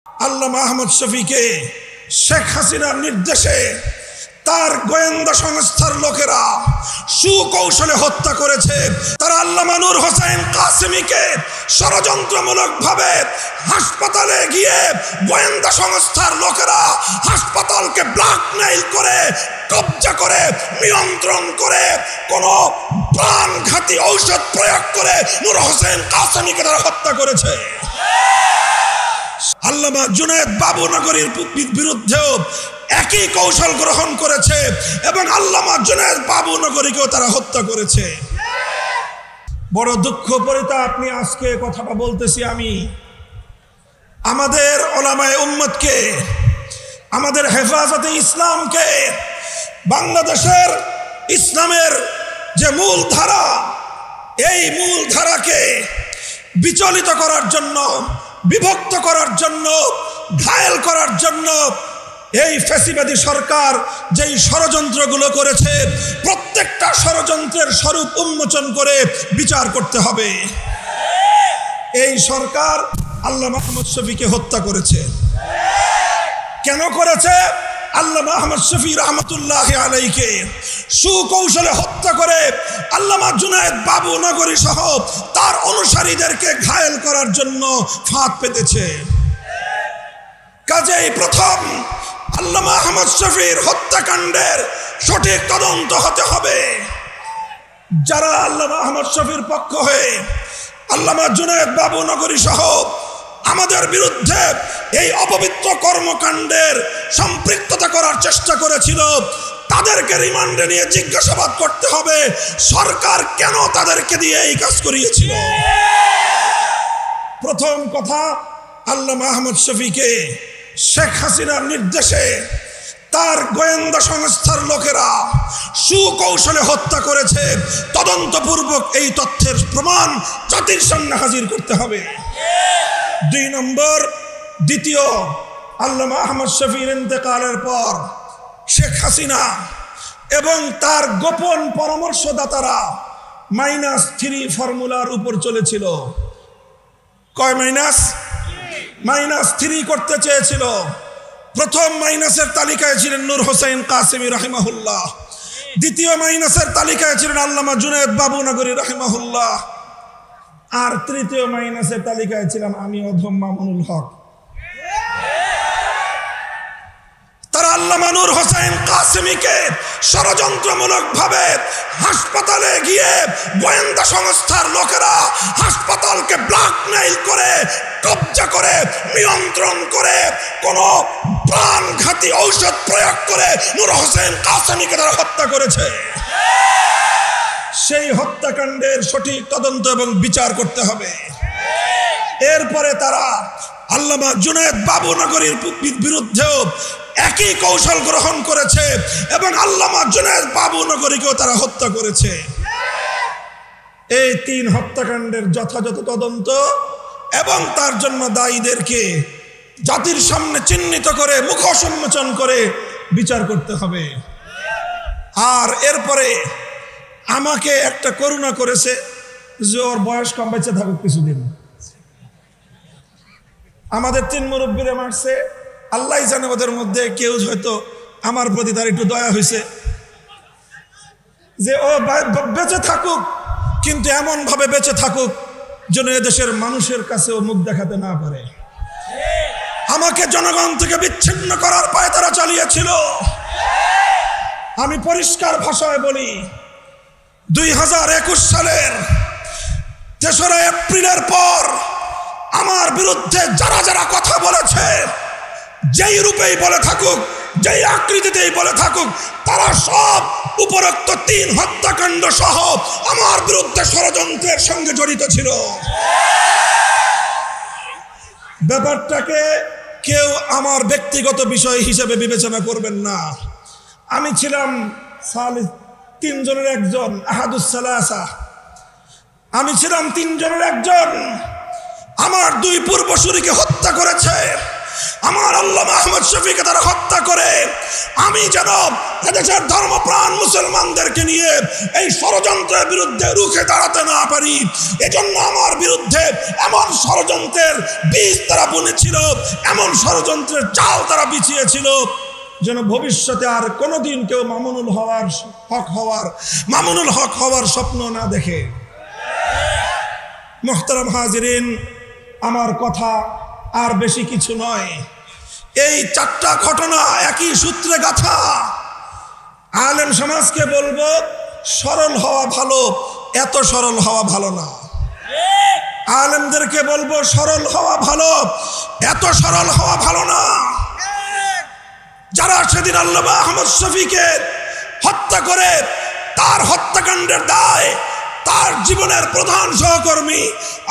আল্লামা আহমদ শফীকে শেখ হাসিনার নির্দেশে তার গোয়েন্দা সংস্থার লোকেরা সুকৌশলে হত্যা করেছে। তারা আল্লামা নূর হোসেন কাসেমীকে ষড়যন্ত্রমূলকভাবে হাসপাতালে গিয়ে গোয়েন্দা সংস্থার লোকেরা হাসপাতালকে ব্ল্যাকমেইল করে, কবজা করে, নিয়ন্ত্রণ করে, কোন প্রাণঘাতী ঔষধ প্রয়োগ করে নূর হোসেন কাসেমীকে তারা হত্যা করেছে। আল্লামা জুনায়েদ বাবুনগরীর বিরুদ্ধেও একই কৌশল গ্রহণ করেছে এবং আল্লামা জুনায়েদ বাবুনগরীকেও তারা হত্যা করেছে। বড় দুঃখ পরিতাপ নিয়ে আজকে কথাটা বলতেছি আমি। আমাদের ওলামায়ে উম্মতকে, আমাদের হেফাজতে ইসলামকে, বাংলাদেশের ইসলামের যে মূল ধারা, এই মূল ধারাকে বিচলিত করার জন্য, বিভক্ত করার জন্য, ঘায়েল করার জন্য এই ফ্যাসিবাদী সরকার যেই ষড়যন্ত্রগুলো করেছে, প্রত্যেকটা ষড়যন্ত্রের স্বরূপ উন্মোচন করে বিচার করতে হবে। এই সরকার আল্লামা আহমদ শফীকে হত্যা করেছে। কেন করেছে? আল্লামা আহমদ শফী রহমতুল্লাহি আলাইহিকে সুকৌশলে হত্যা করে আল্লামা জুনায়েদ বাবুনগরী সহ তার অনুসারীদেরকে ঘায়েল করার জন্য ফাঁদ পেতেছে। কাজেই প্রথম আল্লামা আহমদ শফীর হত্যাকাণ্ডের সঠিক তদন্ত হতে হবে। যারা আল্লামা আহমদ শফীর পক্ষ হয়ে আল্লামা জুনায়েদ বাবুনগরী সহ আমাদের বিরুদ্ধে এই অপবিত্র কর্মকাণ্ডের সম্পৃক্ততা করার চেষ্টা করেছিল, তাদেরকে রিমান্ডে নিয়ে জিজ্ঞাসাবাদ করতে হবে সরকার কেন তাদেরকে দিয়ে এই কাজ করিয়েছিল। প্রথম কথা, আল্লামা আহমদ শফীকে শেখ হাসিনার নির্দেশে তার গোয়েন্দা সংস্থার লোকেরা সুকৌশলে হত্যা করেছে। তদন্তপূর্বক এই তথ্যের প্রমাণ জাতির সামনে হাজির করতে হবে। 2 নম্বর, দ্বিতীয়, আল্লামা আহমদ শফীর ইন্তেকালের পর শেখ হাসিনা এবং তার গোপন পরামর্শদাতারা -3 ফর্মুলার উপর চলেছিল। কয় মাইনাস? -3 করতে চেয়েছিল। প্রথম মাইনাসের তালিকায় ছিলেন নূর হোসেন কাসেমী রাহিমাহুল্লাহ, দ্বিতীয় মাইনাসের তালিকায় ছিলেন আল্লামা জুনায়েদ বাবুনগরী রাহিমাহুল্লাহ, আর তৃতীয় মাইনাসের তালিকায় ছিলাম আমি অধম মামুনুল হক। তারা আল্লামা নূর হোসেন কাসেমীকে ষড়যন্ত্রমূলকভাবে হাসপাতালে গিয়ে গোয়েন্দা সংস্থার লোকেরা হাসপাতালকে ব্ল্যাকমেইল করে, কবজা করে, নিয়ন্ত্রণ করে, কোন প্রাণঘাতী ঔষধ প্রয়োগ করে নূর হোসেন কাসেমীকে তারা হত্যা করেছে। সেই হত্যাকাণ্ডের সঠিক তদন্ত এবং বিচার করতে হবে। এরপরে তারা আল্লামা জুনায়েদ বাবুনগরীর বিরুদ্ধেও একই কৌশল গ্রহণ করেছে এবং আল্লামা জুনায়েদ বাবুনগরীকেও তারা হত্যা করেছে। এই 3 হত্যাকাণ্ডের যথাযথ তদন্ত এবং তার জন্য দায়ীদেরকে জাতির সামনে চিহ্নিত করে, মুখোশ উন্মোচন করে বিচার করতে হবে। আর এরপরে আমাকে একটা করুণা করেছে যে ওর বয়স কম, বেঁচে থাকুক কিছুদিন। আমাদের 3 মুরব্বীরে মারছে, আল্লাহ জানে ওদের মধ্যে কেউ হয়তো আমার প্রতি তার একটু দয়া হয়েছে যে ও বেঁচে থাকুক, কিন্তু এমন ভাবে বেঁচে থাকুক যেন এদেশের মানুষের কাছে ও মুখ দেখাতে না পারে। আমাকে জনগণ থেকে বিচ্ছিন্ন করার পায়ে তারা চালিয়েছিল। আমি পরিষ্কার ভাষায় বলি, 2021 সালের 3রা এপ্রিলের পর আমার বিরুদ্ধে যারা যারা কথা বলেছে, যেই রূপেই বলে থাকুক, যেই আকৃতিতেই বলে থাকুক, তারা সব উপরোক্ত 3 হত্যাকাণ্ড সহ আমার বিরুদ্ধে ষড়যন্ত্রের সঙ্গে জড়িত ছিল। ব্যাপারটাকে কেউ আমার ব্যক্তিগত বিষয় হিসেবে বিবেচনা করবেন না। আমি ছিলাম 3 জনের একজন, আহাদুস সালাসা। আমি ছিলাম 3 জনের একজন। আমার 2 পূর্বসূরীকে হত্যা করেছে, আমার আল্লামা আহমদ শফীকে তারা হত্যা করে আমি যেন এদেশের ধর্মপ্রাণ মুসলমানদেরকে নিয়ে এই ষড়যন্ত্রের বিরুদ্ধে রুখে দাঁড়াতে না পারি, এজন্য আমার বিরুদ্ধে এমন ষড়যন্ত্রের বীজ তারা বুনেছিল, এমন ষড়যন্ত্রের চাল তারা বিছিয়েছিল যেন ভবিষ্যতে আর কোনোদিন কেউ মামুনুল হক হওয়ার স্বপ্ন না দেখে। মুহতারাম হাজিরিন, আমার কথা আর বেশি কিছু নয়। এই চারটা ঘটনা একই সূত্রে গাঁথা। আলেম সমাজকে বলবো সরল হওয়া ভালো, এত সরল হওয়া ভালো না। আলেমদেরকে বলবো সরল হওয়া ভালো, এত সরল হওয়া ভালো না। যারা সেদিন আল্লামা আহমদ শফীকে হত্যা করে তার হত্যাকাণ্ডের দায় তার জীবনের প্রধান সহকর্মী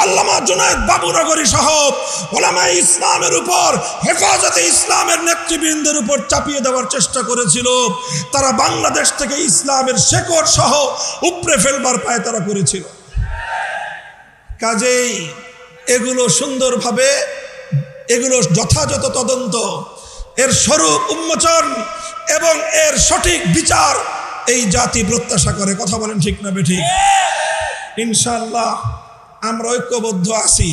আল্লামা জুনায়েদ বাবুনগরী সহ উলামায়ে ইসলামের উপর, হেফাজতে ইসলামের নেতৃবৃন্দের উপর চাপিয়ে দেওয়ার চেষ্টা করেছিল, তারা বাংলাদেশ থেকে ইসলামের শেকড় সহ উপড়ে ফেলবার পায়তারা করেছিল। কাজেই এগুলো সুন্দরভাবে, এগুলো যথাযথ তদন্ত, এর স্বরূপ উন্মোচন এবং এর সঠিক বিচার এই জাতি প্রত্যাশা করে। কথা বলেন ঠিক না বেঠিক? ইনশাআল্লাহ আমরা ঐক্যবদ্ধ আছি।